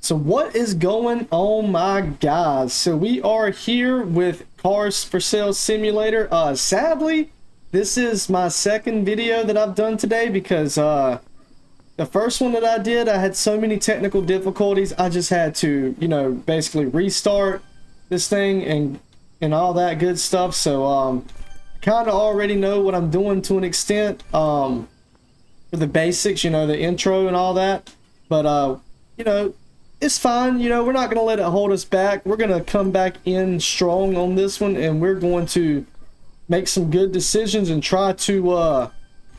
So what is going on, my guys? So we are here with Cars for Sale Simulator. Sadly, this is my second video that I've done today because the first one that I did, I had so many technical difficulties. I just had to, basically restart this thing and all that good stuff. So I kind of already know what I'm doing to an extent for the basics, the intro and all that. But it's fine. We're not going to let it hold us back. We're going to come back in strong on this one, and we're going to make some good decisions and try to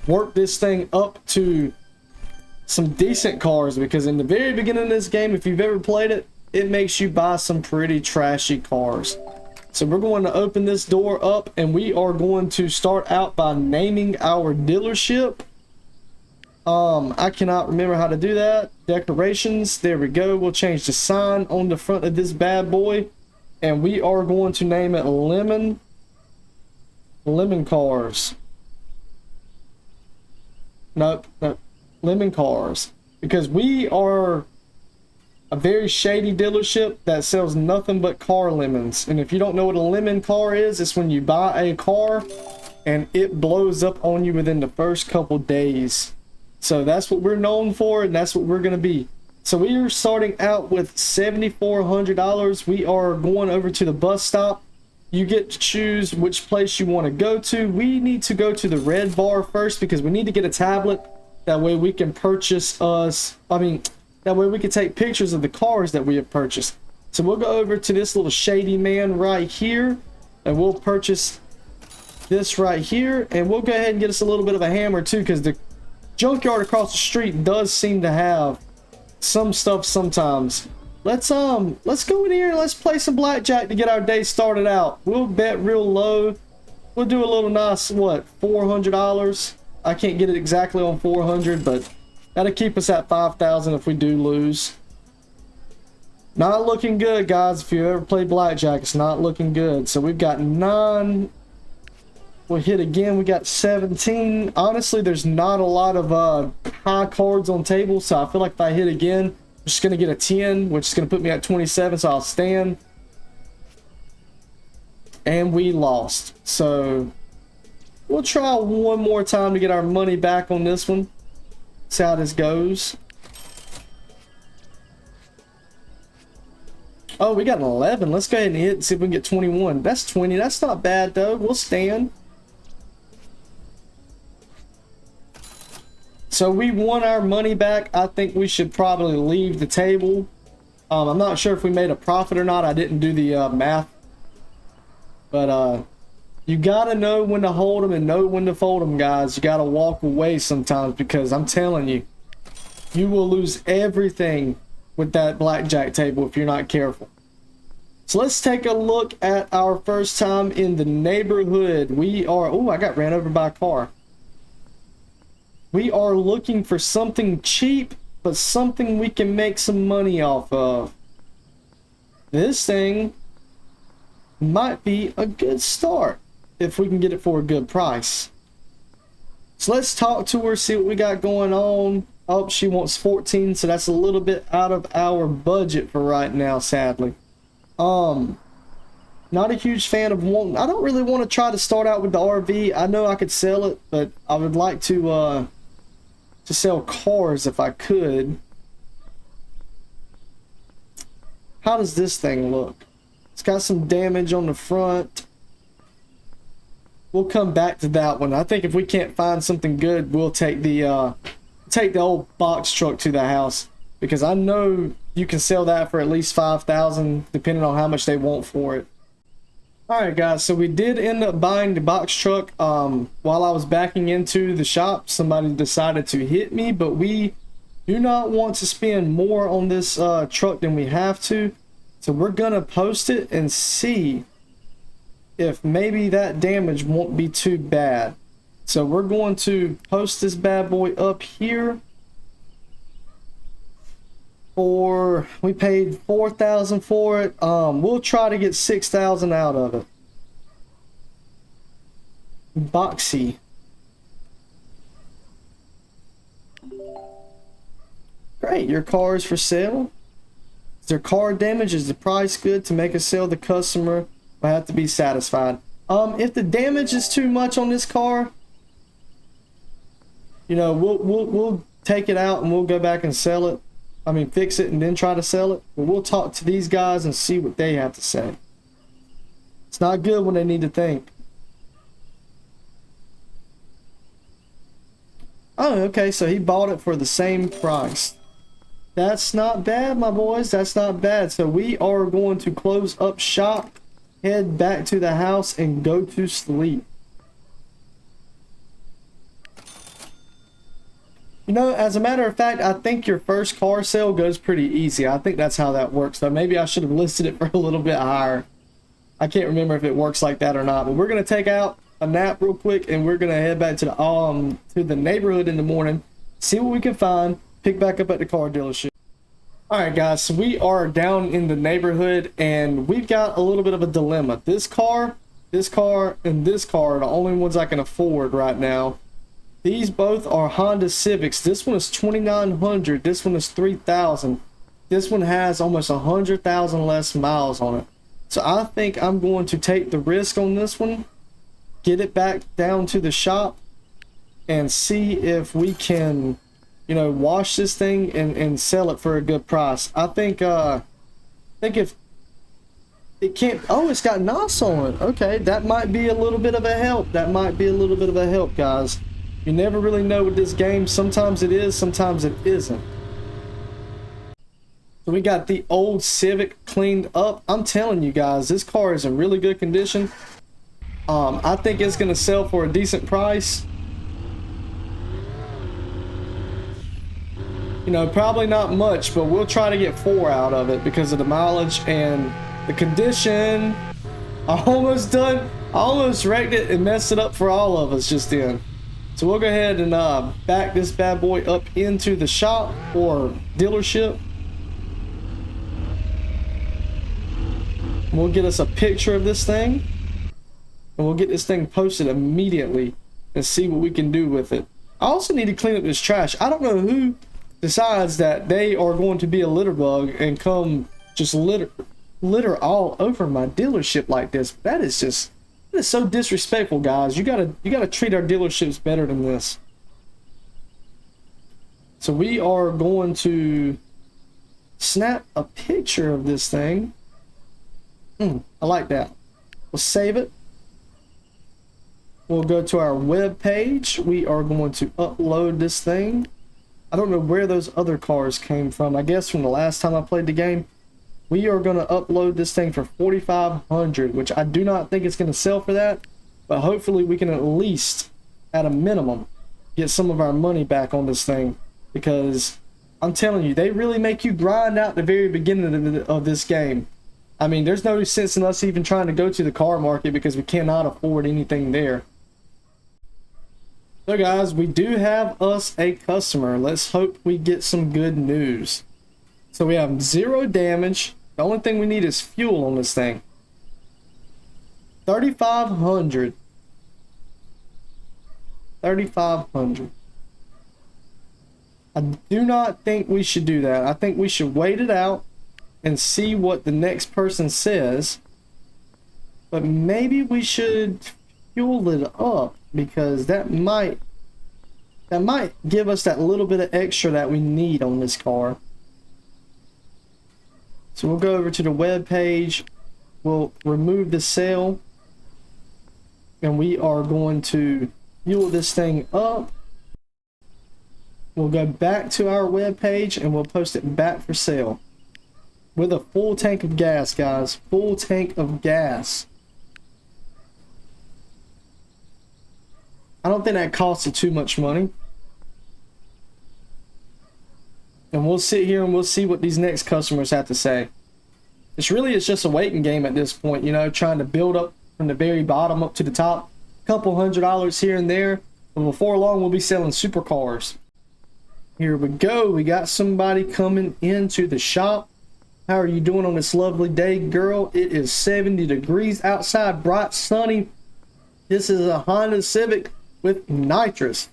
work this thing up to some decent cars, because in the very beginning of this game, if you've ever played it, it makes you buy some pretty trashy cars. So we're going to open this door up, and we are going to start out by naming our dealership. I cannot remember how to do that. Decorations, there we go. We'll change the sign on the front of this bad boy, and we are going to name it Lemon Cars. Nope, Lemon Cars, because we are a very shady dealership that sells nothing but car lemons. And if you don't know what a lemon car is, it's when you buy a car and it blows up on you within the first couple days. So that's what we're known for, and that's what we're going to be. So we are starting out with $7,400. We are going over to the bus stop. You get to choose which place you want to go to. We need to go to the red bar first because we need to get a tablet. That way we can that way we can take pictures of the cars that we have purchased. So we'll go over to this little shady man right here, and we'll purchase this right here. And we'll go ahead and get us a little bit of a hammer too, because the junkyard across the street does seem to have some stuff sometimes. Let's go in here and let's play some blackjack to get our day started out. We'll bet real low. We'll do a little nice, what, $400? I can't get it exactly on 400, but that'll keep us at 5,000 if we do lose. Not looking good, guys. If you ever play blackjack, it's not looking good. So we've got 9. We'll hit again. We got 17. Honestly, there's not a lot of high cards on table, so I feel like if I hit again, I'm just gonna get a 10, which is gonna put me at 27. So I'll stand. And we lost. So we'll try one more time to get our money back on this one. See how this goes. Oh, we got an 11. Let's go ahead and hit and see if we can get 21. That's 20. That's not bad though. We'll stand. So we won our money back. I think we should probably leave the table. I'm not sure if we made a profit or not. I didn't do the math. But you gotta know when to hold them and know when to fold them, guys. You gotta walk away sometimes, because I'm telling you, you will lose everything with that blackjack table if you're not careful. So let's take a look at our first time in the neighborhood. We are, oh, I got ran over by a car. We are looking for something cheap, but something we can make some money off of. This thing might be a good start if we can get it for a good price. So let's talk to her, see what we got going on. Oh, she wants 14, so that's a little bit out of our budget for right now, sadly. Not a huge fan of wanting. I don't really want to try to start out with the RV. I know I could sell it, but I would like to sell cars if I could. How does this thing look? It's got some damage on the front. We'll come back to that one. I think if we can't find something good, we'll take the old box truck to the house, because I know you can sell that for at least 5,000 depending on how much they want for it. Alright guys, so we did end up buying the box truck. While I was backing into the shop, somebody decided to hit me, but we do not want to spend more on this truck than we have to. So we're gonna post it and see if maybe that damage won't be too bad. So we're going to post this bad boy up here. We paid 4,000 for it. We'll try to get 6,000 out of it. Boxy. Great, your car is for sale. Is there car damage? Is the price good to make a sale? The customer will have to be satisfied. If the damage is too much on this car, you know, we'll take it out and we'll go back and sell it. I mean, fix it and then try to sell it. But we'll talk to these guys and see what they have to say. It's not good when they need to think. Oh, okay, so he bought it for the same price. That's not bad, my boys. That's not bad. So we are going to close up shop, head back to the house, and go to sleep. You know, as a matter of fact, I think your first car sale goes pretty easy. I think that's how that works. So maybe I should have listed it for a little bit higher. I can't remember if it works like that or not. But we're going to take out a nap real quick, and we're going to head back to the neighborhood in the morning, see what we can find, pick back up at the car dealership. Alright guys, so we are down in the neighborhood, and we've got a little bit of a dilemma. This car, and this car are the only ones I can afford right now. These both are Honda Civics. This one is $2,900. This one is $3,000. This one has almost 100,000 less miles on it. So I think I'm going to take the risk on this one, get it back down to the shop, and see if we can, you know, wash this thing and sell it for a good price. I think if it can't, oh, it's got NOS on it. Okay, that might be a little bit of a help. That might be a little bit of a help, guys. You never really know with this game. Sometimes it is, sometimes it isn't. So we got the old Civic cleaned up. I'm telling you guys, this car is in really good condition. I think it's going to sell for a decent price. You know, probably not much, but we'll try to get 4 out of it because of the mileage and the condition. I almost wrecked it and messed it up for all of us just then. So we'll go ahead and back this bad boy up into the shop or dealership. We'll get us a picture of this thing, and we'll get this thing posted immediately and see what we can do with it. I also need to clean up this trash. I don't know who decides that they are going to be a litter bug and come just litter all over my dealership like this. That is so disrespectful, guys. You gotta treat our dealerships better than this. So we are going to snap a picture of this thing. I like that. We'll save it. We'll go to our web page. We are going to upload this thing. I don't know where those other cars came from. I guess from the last time I played the game. We are going to upload this thing for $4,500, which I do not think it's going to sell for that. But hopefully we can at least, at a minimum, get some of our money back on this thing. Because I'm telling you, they really make you grind out the very beginning of this game. I mean, there's no sense in us even trying to go to the car market because we cannot afford anything there. So guys, we do have us a customer. Let's hope we get some good news. So we have 0 damage. The only thing we need is fuel on this thing. 3,500. 3,500. I do not think we should do that. I think we should wait it out and see what the next person says. But maybe we should fuel it up because that might give us that little bit of extra that we need on this car. So we'll go over to the web page. We'll remove the sale. And we are going to fuel this thing up. We'll go back to our web page and we'll post it back for sale. With a full tank of gas, guys. Full tank of gas. I don't think that costs too much money. And we'll sit here and we'll see what these next customers have to say. It's just a waiting game at this point, you know, trying to build up from the very bottom up to the top. Couple $100 here and there. But before long, we'll be selling supercars. Here we go. We got somebody coming into the shop. How are you doing on this lovely day, girl? It is 70 degrees outside, bright, sunny. This is a Honda Civic with nitrous.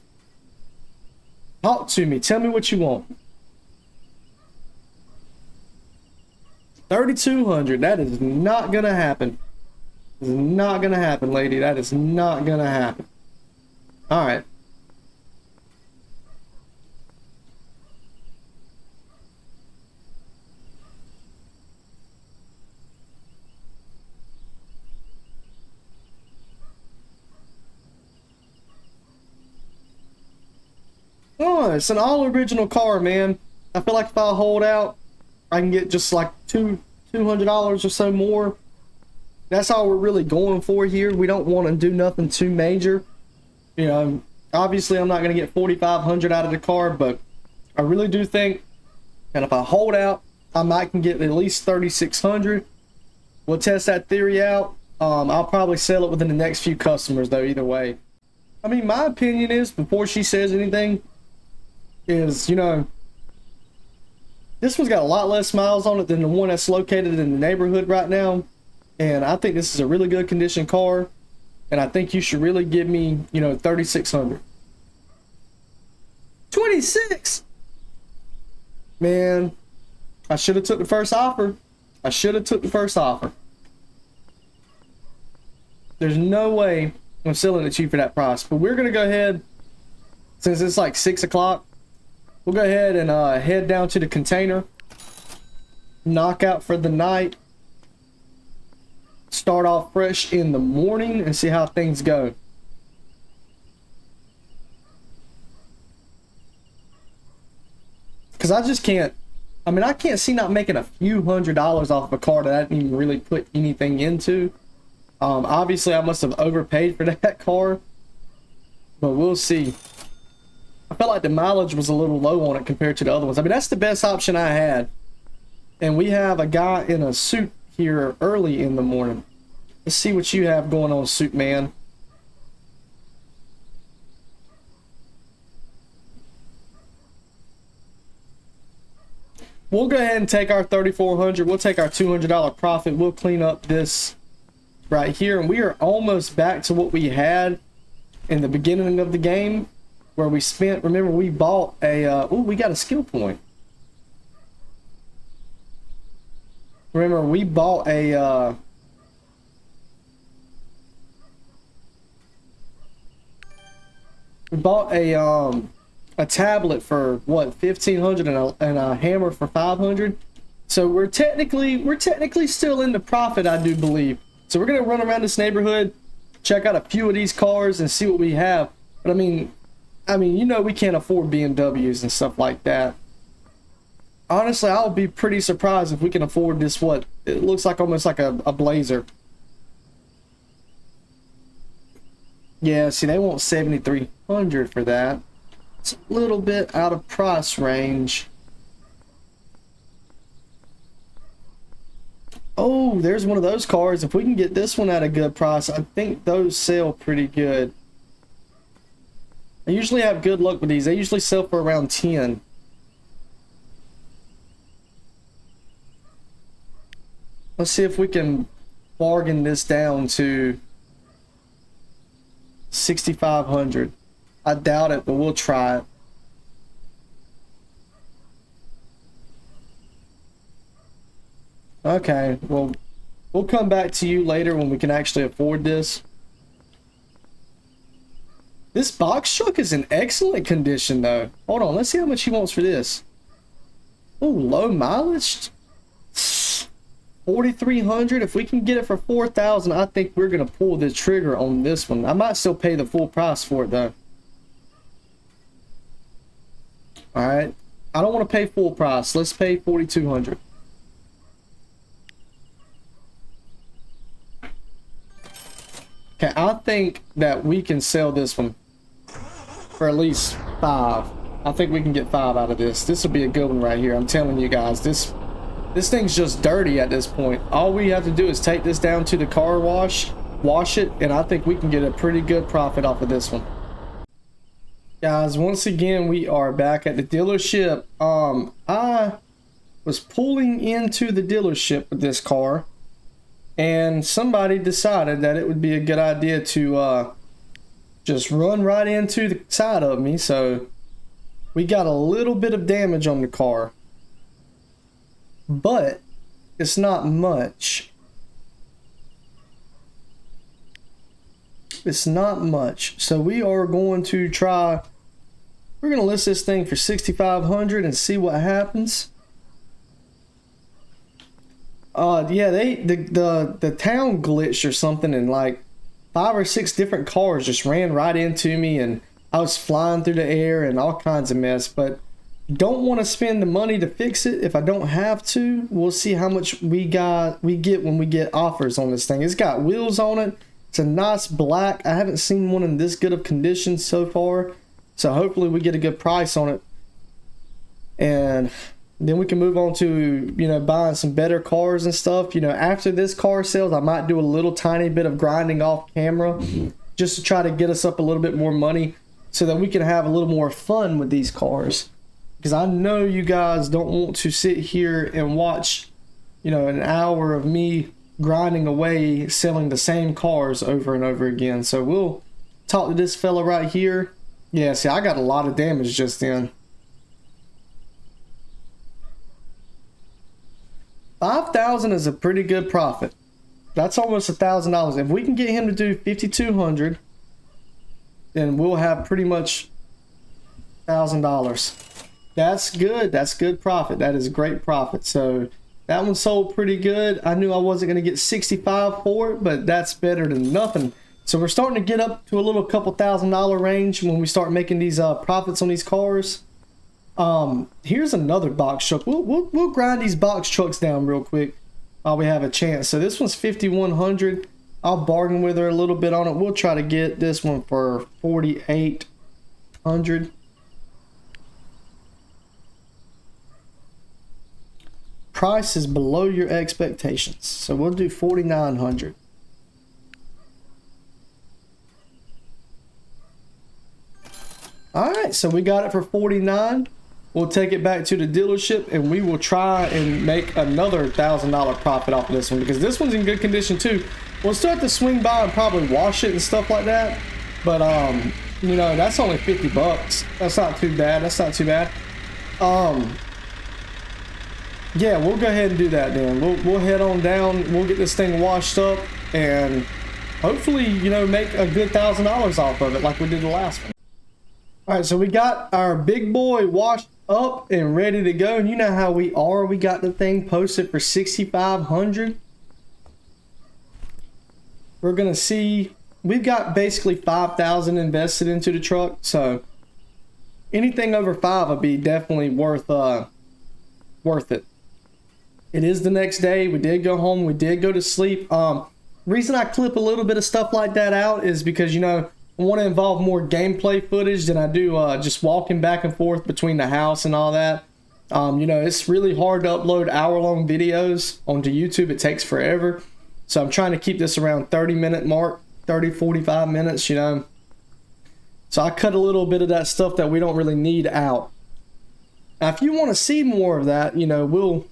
Talk to me. Tell me what you want. $3,200. That is not gonna happen. It's not gonna happen, lady. That is not gonna happen. All right. Oh, it's an all original car, man. I feel like if I hold out, I can get just like $200 or so more. That's all we're really going for here. We don't want to do nothing too major. You know, obviously I'm not going to get $4,500 out of the car, but I really do think, and if I hold out, I might can get at least $3,600. We'll test that theory out. I'll probably sell it within the next few customers though, either way. I mean, my opinion is, before she says anything, is, you know, this one's got a lot less miles on it than the one that's located in the neighborhood right now. And I think this is a really good condition car. And I think you should really give me, you know, $3,600. 26. Man, I should have took the first offer. I should have took the first offer. There's no way I'm selling it cheap for that price. But we're going to go ahead, since it's like 6 o'clock, we'll go ahead and head down to the container, knock out for the night, start off fresh in the morning, and see how things go. Because I just can't, I mean, I can't see not making a few $100s off of a car that I didn't even really put anything into. Obviously, I must have overpaid for that car, but we'll see. I felt like the mileage was a little low on it compared to the other ones. I mean, that's the best option I had. And we have a guy in a suit here early in the morning. Let's see what you have going on, suit man. We'll go ahead and take our $3,400. We'll take our $200 profit. We'll clean up this right here. And we are almost back to what we had in the beginning of the game, where we spent, remember, we bought a, oh, we got a skill point. Remember, we bought a, a tablet for what, $1,500 and a hammer for $500. So we're technically still in the profit, I do believe. So we're gonna run around this neighborhood, check out a few of these cars and see what we have. But I mean, you know, we can't afford BMWs and stuff like that. Honestly, I'll be pretty surprised if we can afford this, what it looks like, almost like a Blazer. Yeah, see, they want $7,300 for that. It's a little bit out of price range. Oh, there's one of those cars. If we can get this one at a good price, I think those sell pretty good. I usually have good luck with these. They usually sell for around 10. Let's see if we can bargain this down to 6,500. I doubt it, but we'll try it. Okay, well, we'll come back to you later when we can actually afford this. This box truck is in excellent condition, though. Hold on, let's see how much he wants for this. Oh, low mileage? 4,300. If we can get it for 4,000, I think we're gonna pull the trigger on this one. I might still pay the full price for it, though. All right, I don't want to pay full price. Let's pay 4,200. Okay, I think that we can sell this one for at least 5. I think we can get 5 out of this. This will be a good one right here. I'm telling you guys, this thing's just dirty at this point. All we have to do is take this down to the car wash, wash it, and I think we can get a pretty good profit off of this one. Guys, once again, we are back at the dealership. I was pulling into the dealership with this car, and somebody decided that it would be a good idea to just run right into the side of me. So we got a little bit of damage on the car, but It's not much. It's not much. So we are going to try. We're going to list this thing for 6,500 and see what happens. Yeah, the town glitched or something, and like 5 or 6 different cars just ran right into me, and I was flying through the air and all kinds of mess. But don't want to spend the money to fix it if I don't have to. We'll see how much we get when we get offers on this thing. It's got wheels on it. It's a nice black. I haven't seen one in this good of condition so far, so hopefully we get a good price on it, and then we can move on to, you know, buying some better cars and stuff. You know, after this car sells, I might do a little tiny bit of grinding off camera just to try to get us up a little bit more money so that we can have a little more fun with these cars. Because I know you guys don't want to sit here and watch, you know, an hour of me grinding away selling the same cars over and over again. So we'll talk to this fella right here. Yeah, see, I got a lot of damage just then. 5,000 is a pretty good profit. That's almost $1,000. If we can get him to do 5,200, then we'll have pretty much $1,000. That's good. That's good profit. That is great profit. So that one sold pretty good. I knew I wasn't going to get 65 for it, but that's better than nothing. So we're starting to get up to a little couple $1,000 range when we start making these profits on these cars. Here's another box truck. We'll grind these box trucks down real quick while we have a chance. So this one's 5,100. I'll bargain with her a little bit on it. We'll try to get this one for 4,800. Price is below your expectations, so we'll do 4,900. All right, so we got it for 49. We'll take it back to the dealership and we will try and make another $1,000 profit off of this one, because this one's in good condition too. We'll start to swing by and probably wash it and stuff like that, but you know, that's only 50 bucks. That's not too bad. That's not too bad. Yeah, we'll go ahead and do that then. We'll head on down. We'll get this thing washed up and hopefully, you know, make a good $1,000 off of it like we did the last one. All right, so we got our big boy washed up and ready to go. And you know how we are. We got the thing posted for 6,500. We're going to see. We've got basically 5,000 invested into the truck. So anything over 5 would be definitely worth it. It is the next day. We did go home. We did go to sleep. Reason I clip a little bit of stuff like that out is because, you know, I want to involve more gameplay footage than I do just walking back and forth between the house and all that. You know, it's really hard to upload hour-long videos onto YouTube. It takes forever. So I'm trying to keep this around 30-minute mark, 30, 45 minutes, you know. So I cut a little bit of that stuff that we don't really need out. Now, if you want to see more of that, you know, we'll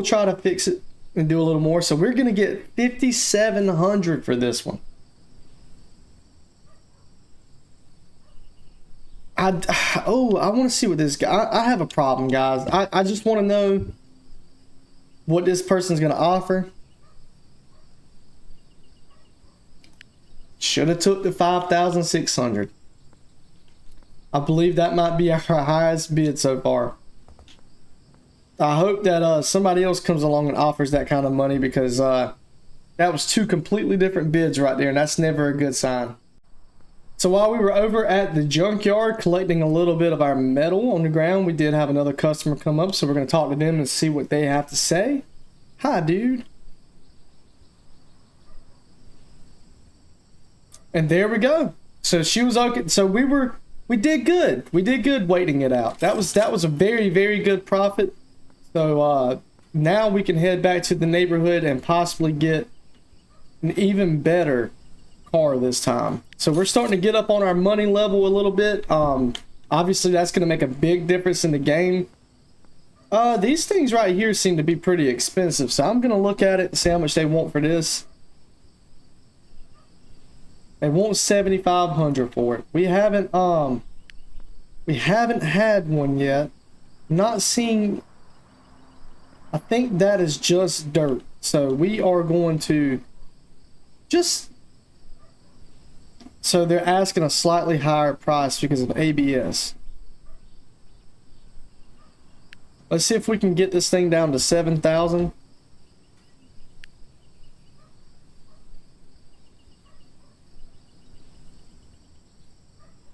try to fix it and do a little more. So we're going to get 5,700 for this one. I want to see what this guy. I have a problem, guys. I just want to know what this person's going to offer. Should have took the 5,600. I believe that might be our highest bid so far. I hope that somebody else comes along and offers that kind of money, because that was 2 completely different bids right there, and that's never a good sign. So while we were over at the junkyard collecting a little bit of our metal on the ground, we did have another customer come up, so we're going to talk to them and see what they have to say. Hi, dude. And there we go. So she was okay. So we did good. We did good waiting it out. That was a very, very good profit. So now we can head back to the neighborhood and possibly get an even better car this time. So we're starting to get up on our money level a little bit. Obviously that's going to make a big difference in the game. These things right here seem to be pretty expensive, so I'm going to look at it and see how much they want for this. They want 7,500 for it. We haven't had one yet. Not seeing I think that is just dirt. So we are going to just... So they're asking a slightly higher price because of ABS. Let's see if we can get this thing down to 7,000.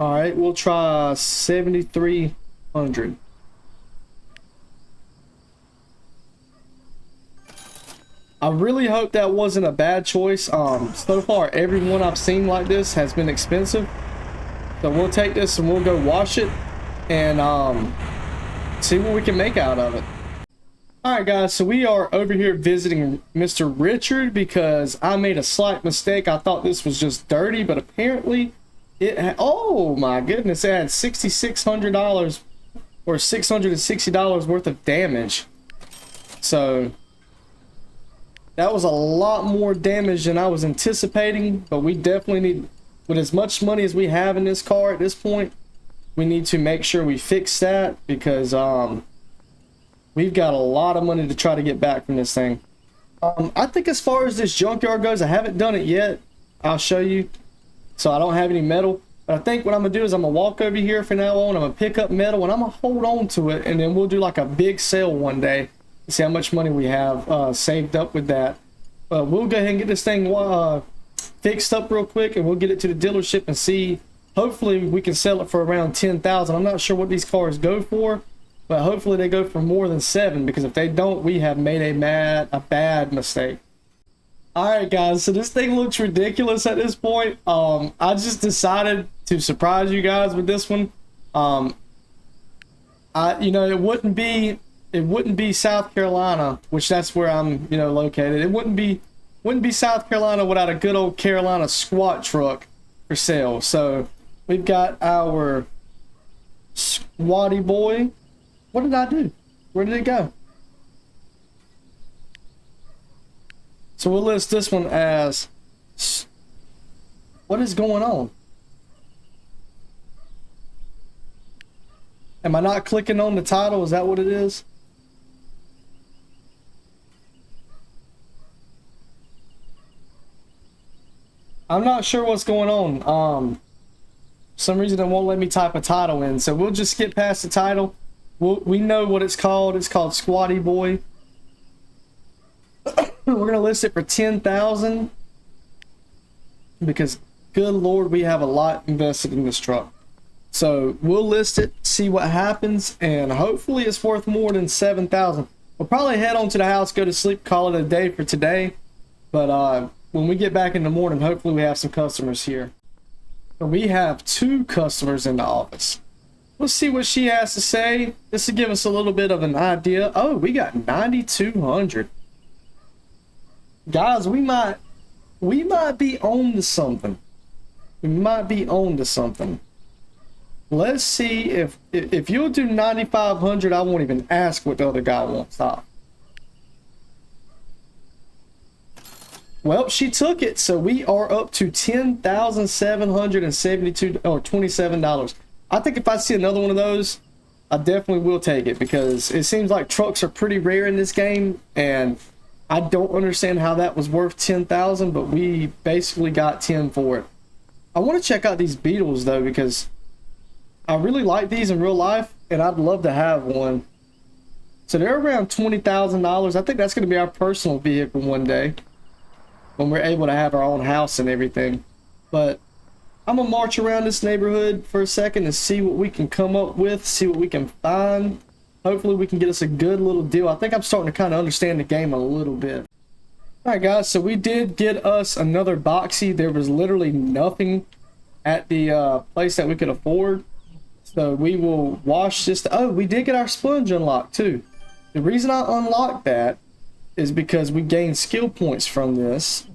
All right, we'll try 7,300. I really hope that wasn't a bad choice. So far, every one I've seen like this has been expensive. So we'll take this and we'll go wash it and see what we can make out of it. Alright guys, so we are over here visiting Mr. Richard because I made a slight mistake. I thought this was just dirty, but apparently it had, oh my goodness, it had $6,600 or $660 worth of damage. So that was a lot more damage than I was anticipating, but we definitely need, with as much money as we have in this car at this point, we need to make sure we fix that because we've got a lot of money to try to get back from this thing. I think as far as this junkyard goes, I haven't done it yet. I'll show you. So I don't have any metal, but I think what I'm gonna do is I'm gonna walk over here from now on. I'm gonna pick up metal and I'm gonna hold on to it, and then we'll do like a big sale one day. See how much money we have saved up with that. We'll go ahead and get this thing fixed up real quick, and we'll get it to the dealership and see. Hopefully we can sell it for around 10,000. I'm not sure what these cars go for, but hopefully they go for more than 7, because if they don't, we have made a bad mistake. Alright guys, so this thing looks ridiculous at this point. I just decided to surprise you guys with this one. You know, it wouldn't be South Carolina, which that's where I'm, you know, located. It wouldn't be South Carolina without a good old Carolina squat truck for sale. So we've got our squatty boy. What did I do? Where did it go? So we'll list this one as, what is going on? Am I not clicking on the title? Is that what it is? I'm not sure what's going on. For some reason it won't let me type a title in, so we'll just skip past the title. We know what it's called. It's called Squatty Boy. We're gonna list it for 10,000 because, good Lord, we have a lot invested in this truck. So we'll list it, see what happens, and hopefully it's worth more than 7,000. We'll probably head on to the house, go to sleep, call it a day for today. But when we get back in the morning, hopefully we have some customers here. So we have 2 customers in the office. Let's see what she has to say. This will give us a little bit of an idea. Oh, we got 9,200. Guys, we might be on to something. We might be on to something. Let's see if you'll do 9,500, I won't even ask what the other guy wants. Well, she took it, so we are up to $10,772 or $27. I think if I see another one of those, I definitely will take it, because it seems like trucks are pretty rare in this game, and I don't understand how that was worth 10,000, but we basically got 10 for it. I want to check out these Beetles though, because I really like these in real life, and I'd love to have one. So they're around $20,000. I think that's going to be our personal vehicle one day, when we're able to have our own house and everything. But I'm gonna march around this neighborhood for a second and see what we can come up with, see what we can find. Hopefully we can get us a good little deal. I think I'm starting to kind of understand the game a little bit. Alright guys, so we did get us another boxy. There was literally nothing at the place that we could afford. So we will wash this. Oh, we did get our sponge unlocked too. The reason I unlocked that is because we gained skill points from this.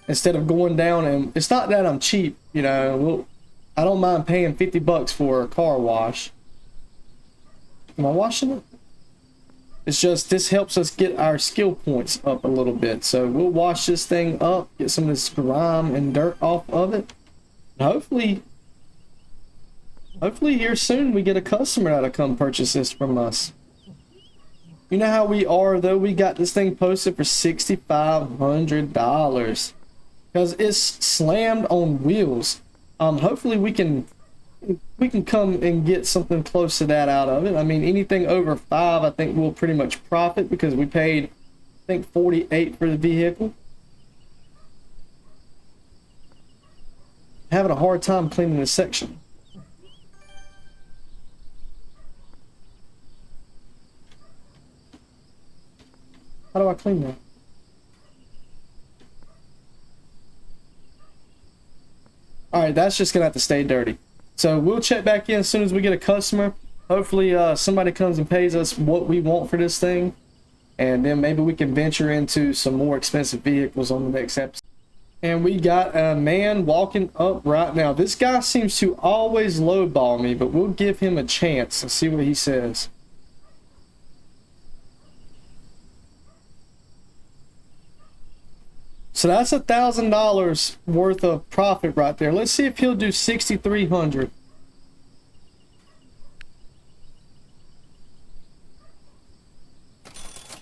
Instead of going down, and it's not that I'm cheap, you know, I don't mind paying 50 bucks for a car wash. Am I washing it? It's just, this helps us get our skill points up a little bit. So we'll wash this thing up, get some of this grime and dirt off of it. And hopefully here soon we get a customer that'll come purchase this from us. You know how we are though? We got this thing posted for $6,500 because it's slammed on wheels. Hopefully we can come and get something close to that out of it. I mean, anything over 5, I think we'll pretty much profit because we paid, I think, 48 for the vehicle. Having a hard time cleaning this section. How do I clean that? Alright, that's just gonna have to stay dirty. So we'll check back in as soon as we get a customer. Hopefully somebody comes and pays us what we want for this thing. And then maybe we can venture into some more expensive vehicles on the next episode. And we got a man walking up right now. This guy seems to always lowball me, but we'll give him a chance and see what he says. So that's $1,000 worth of profit right there. Let's see if he'll do 6,300.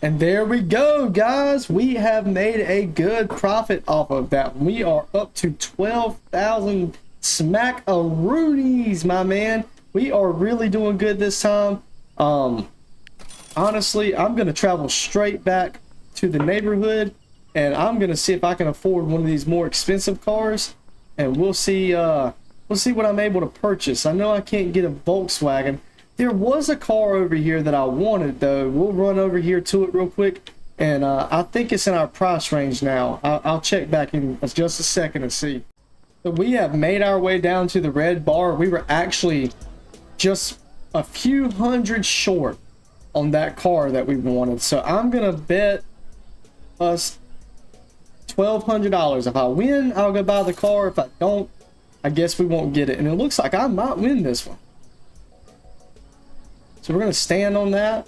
And there we go, guys. We have made a good profit off of that. We are up to 12,000 smack-a-roonies, my man. We are really doing good this time. Honestly, I'm going to travel straight back to the neighborhood, and I'm going to see if I can afford one of these more expensive cars, and we'll see what I'm able to purchase. I know I can't get a Volkswagen. There was a car over here that I wanted, though. We'll run over here to it real quick, and I think it's in our price range now. I'll check back in just a second and see. So we have made our way down to the red bar. We were actually just a few hundred short on that car that we wanted. So I'm gonna bet us $1,200. If I win, I'll go buy the car. If I don't, I guess we won't get it. And it looks like I might win this one. So we're gonna stand on that.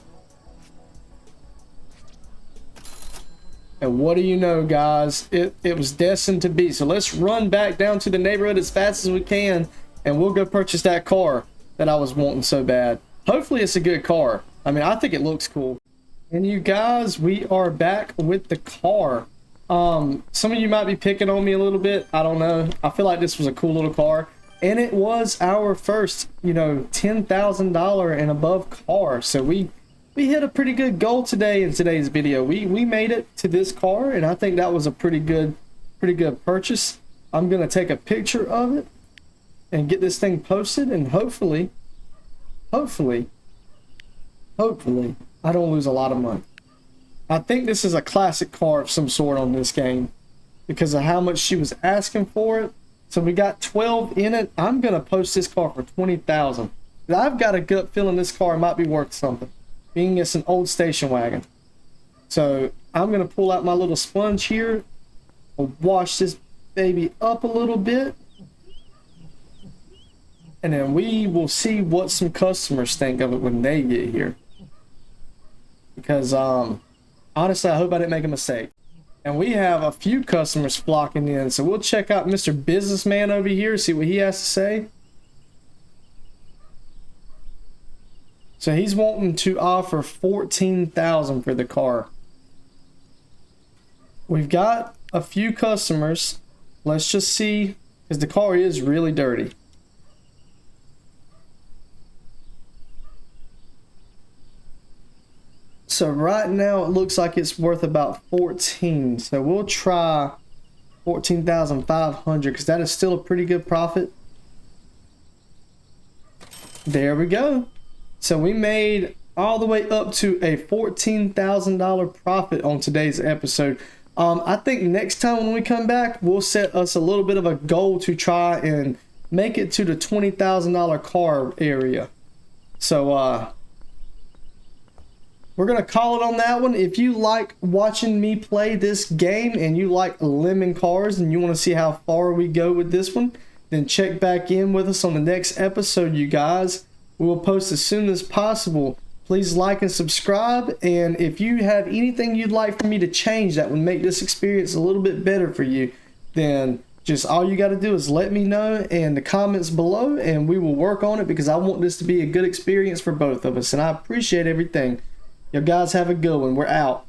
And what do you know, guys? It was destined to be. So let's run back down to the neighborhood as fast as we can, and we'll go purchase that car that I was wanting so bad. Hopefully it's a good car. I mean, I think it looks cool. And you guys, we are back with the car. Some of you might be picking on me a little bit. I don't know. I feel like this was a cool little car. And it was our first, you know, $10,000 and above car. So we hit a pretty good goal today in today's video. We made it to this car, and I think that was a pretty good purchase. I'm gonna take a picture of it and get this thing posted, and hopefully I don't lose a lot of money. I think this is a classic car of some sort on this game because of how much she was asking for it. So we got 12 in it. I'm gonna post this car for 20,000. I've got a gut feeling this car might be worth something, being it's an old station wagon. So I'm gonna pull out my little sponge here. I'll wash this baby up a little bit, and then we will see what some customers think of it when they get here. Because honestly, I hope I didn't make a mistake. And we have a few customers flocking in, so we'll check out Mr. Businessman over here, see what he has to say. So he's wanting to offer 14,000 for the car. We've got a few customers. Let's just see, because the car is really dirty. So right now it looks like it's worth about 14. So we'll try 14,500 because that is still a pretty good profit. There we go. So we made all the way up to a $14,000 profit on today's episode. I think next time when we come back, we'll set us a little bit of a goal to try and make it to the $20,000 car area. So we're gonna call it on that one. If you like watching me play this game and you like lemon cars and you want to see how far we go with this one, then check back in with us on the next episode, you guys. We will post as soon as possible. Please like and subscribe, and if you have anything you'd like for me to change that would make this experience a little bit better for you, then just all you got to do is let me know in the comments below, and we will work on it because I want this to be a good experience for both of us, and I appreciate everything. You guys have a good one. We're out.